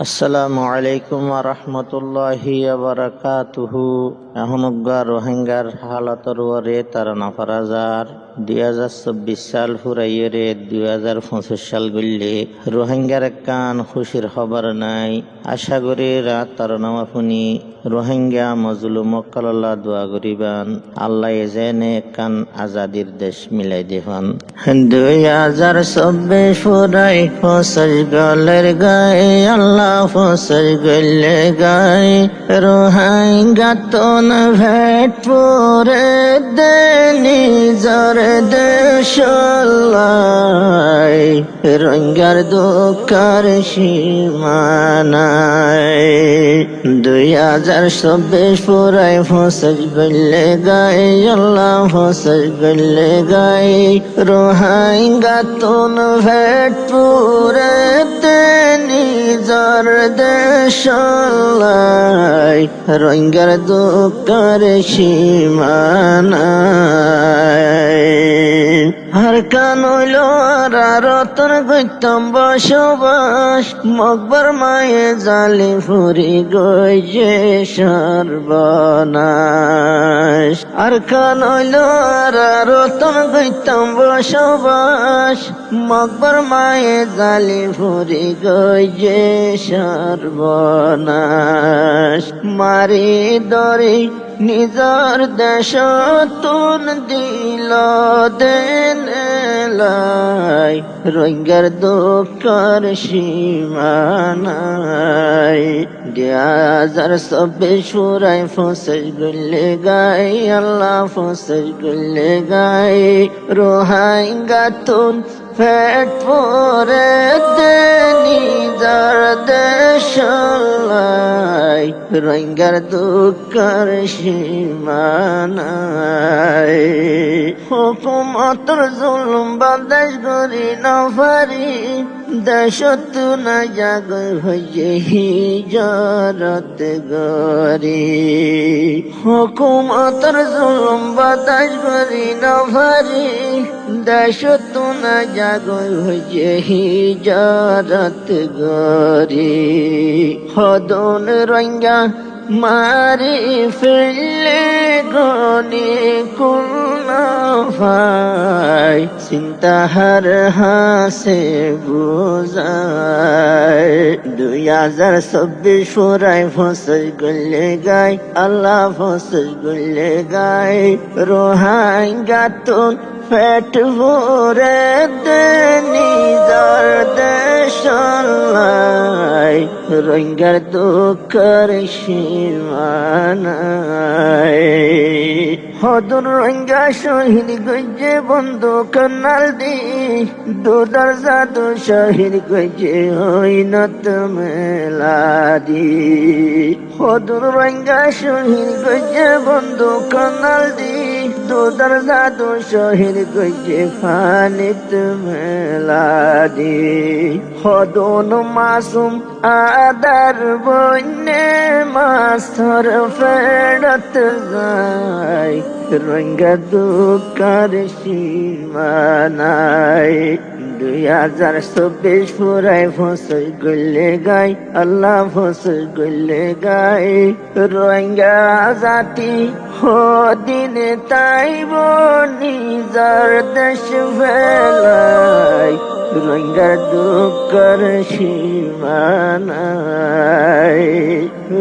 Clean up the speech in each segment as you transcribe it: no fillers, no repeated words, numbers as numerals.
আসসালামু আলাইকুম ওয়া রাহমাতুল্লাহি ওয়া বারাকাতুহু। এখনকার রোহিঙ্গার হালাতর ওরে তারা নাফারাজার 2024 সাল ফুরাইয়ে 2025 সাল গল্লে রোহিঙ্গার কান খুশির খবর নাই। আশা করি রাত তার নামাফুনি রোহিঙ্গা মজলুম কাল্লা দোয়া করিবান আল্লাহ জেনে কান আজাদির দেশ মিলাই দেবান। 2024 ফুরাই ফসল গলের গায়ে আল্লাহ ফসল গলে গায়ে রোহিঙ্গা তন ভেট পরে দে নিজর দেশ রোহিঙ্গার দুঃখের সীমানায় 2024 ফুরাই ফসল গলে গায়ে আল্লাহ ফসল গলে গায়ে রোহিঙ্গা তন ভেট পরে দে নিজর দেশ রোহিঙ্গার দুঃখের সীমানায় আর কানইল রতন গৈতম বসবাস মকবর মায়ে জালি ফুরি গইছে সর্বনাশ। আর কানইল রতন গৈতম বসবাস মকবর মায়ে জালি ফুরি গইছে সর্বনাশ। মারি দরি নিজর দেশ তুন দিল দেন লাই রোহিঙ্গার দুঃখের সীমানায় 2024 ফুরাই ফসল গলে গাই আল্লাহ ফসল গলে গাই রোহিঙ্গা তুন পেট পরে দে নিজর দেশ রোহিঙ্গার দুঃখের সীমানায় হুকুমতর জুলুম বাদাস করি না পারি দেশত না জাগ হয়ে হিজরত গরি হুকুমতর জুলুম বাদাস করি না পারি দেশত না জাগ হয়ে হিজরত গরি হদন রোহিঙ্গা মারি ফেললে গনি কুলনা ভাই চিন্তাহার হাসে বুঝায় 2024 ফুরাই ফসল গলে গাই আল্লাহ ফসল গলে গাই রোহিঙ্গা তুন পেট ভরে দে নিজর দেশ রোহিঙ্গার দুঃখের সীমানায় হদুর রোহিঙ্গা শহীদ গজে বন্ধু কন্নাল দি দুদার জাদু শহীদ গজে হইনত মেলা দি হদুর রোহিঙ্গা শহীদ গজে বন্ধু কন্নাল দি দুদার জাদু শহীদ গজে ফানিত মেলা দি হদন মাসুম আদার বন্যে মাস্তর ফেরত যায় রোহিঙ্গা দুঃখের সীমানায় 2024 ফুরাই ফসল গলে গাই আল্লাহ ফসল গলে গাই রোহিঙ্গা জাতি হদিন তাইব নিজর দেশ ফেলাই রোহিঙ্গার দুঃখের সীমানায়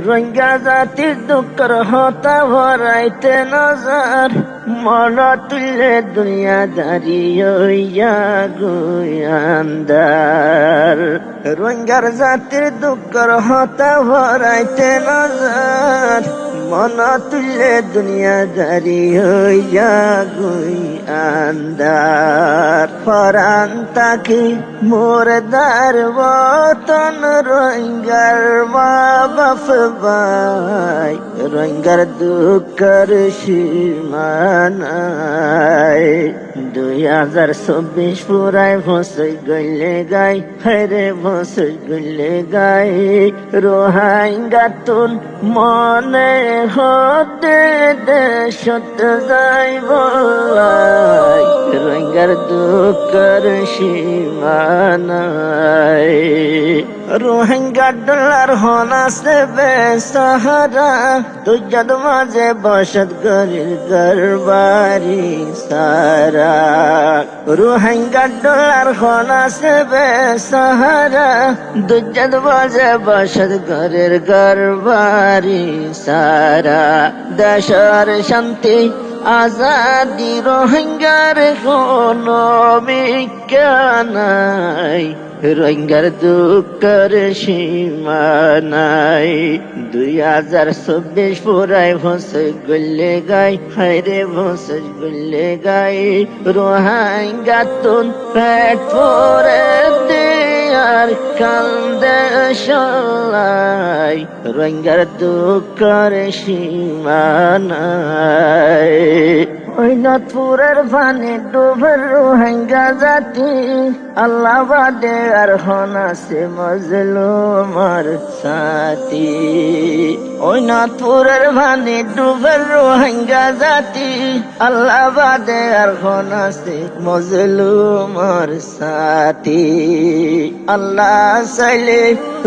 রোহিঙ্গা জাতির দুঃখের হতা ভরাইতে নজর মন তুলে দুনিয়াদারি গুয়ান্দার রোহিঙ্গার জাতির দুঃখের হতা ভরাইতে নজর মন তুলে দুনিয়াদারি গুয়ান্দার ফরান তাকি মোরদার বতন রোহিঙ্গার মা বাপ ভাই রোহিঙ্গার দুঃখের সীমানায় 2024 ফুরাই ফসল গলে গাই হেরে ফসল গলে গাই রোহিঙ্গা তুন মনে হতে দেশত যাইব রোহিঙ্গার দুঃখের সীমানায় রোহিঙ্গা ডলার হন আছে বেসাহারা, তুজাদ মাঝে বসত গরির গরবারি সারা। রোহিঙ্গা ডলার হন আছে বেসাহারা, তুজাদ মাঝে বসত গরির গরবারি সারা। দেশের শান্তি আজাদি রোহিঙ্গার কোনো বিজ্ঞান নাই, রোহিঙ্গার দুঃখের সীমা নাই। 2024 পুরাই ভসে গলে গাই, হায়রে ভসে গলে গাই। রোহিঙ্গা তুন পেট পরে দেয়ার কান্দে সলাই, রোহিঙ্গার দুঃখের সীমা নাই। ওই নথপুরের পানি ডুবের রোহিঙ্গা জাতি, আল্লাহ বাদে আর হন আছে মজলুমার সাথী। ওই নথপুরের পানি ডুবের রোহিঙ্গা জাতি, আল্লাহ বাদে আর হন আছে মজলুমার সাথী। আল্লাহ চাইলে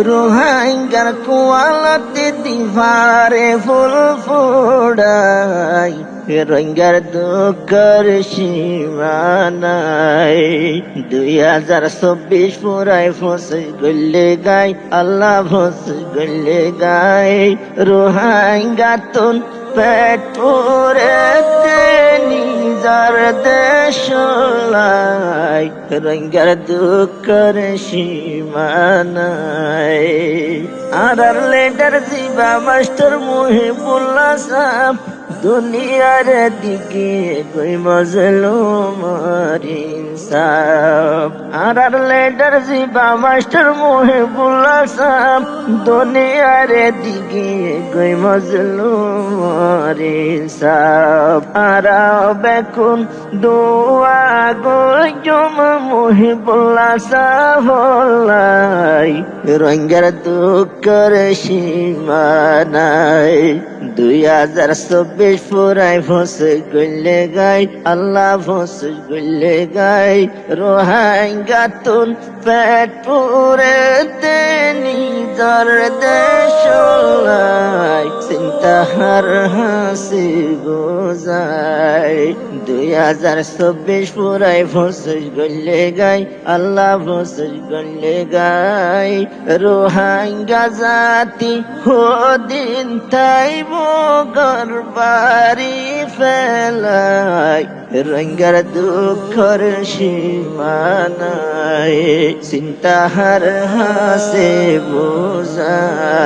রোহিঙ্গার কুয়ালাতে দিবারে ফুল ফুড়াই, রোহিঙ্গার দুঃখের সীমা নাই। 2024 পুরাই ফসে গলে গাই, আল্লাহ ফসে গলে গাই। রোহিঙ্গা তুন পেট পরে নিজের দেশ লাই, রোহিঙ্গার দুঃখের সীমা নাই। আর লেটার জিবা মাস্টার মুহিবুল্লাহ সাহেব, দুনিয়ার দিকে কই মজলুমার ইনসাফ। আর লেটার জিবা মাস্টার মুহিবুল্লাহ সাহেব, দুনিয়ার দিকে কই মজলুমার ইনসাফ। আর বেকুন দোয়া গই জম মুহিবুল্লাহ সাহেব লাই, রোহিঙ্গার দুঃখের সীমা নাই। 2024 পুরাই ফসে গলে গাই, আল্লাহ ফসে গলে গাই। রোহিঙ্গা তুন পেট পুরে নিজের দেশ লাই, চিন্তা হার হাসি বোঝাই। 2024 পুরাই ফসে গলে গাই, আল্লাহ ফসে গলে গাই। রোহিঙ্গা জাতি দিন তাইব গরবারি ফেলাই, রোহিঙ্গার দুঃখের সীমা নাই। চিন্তা হার হাসে বোঝাই।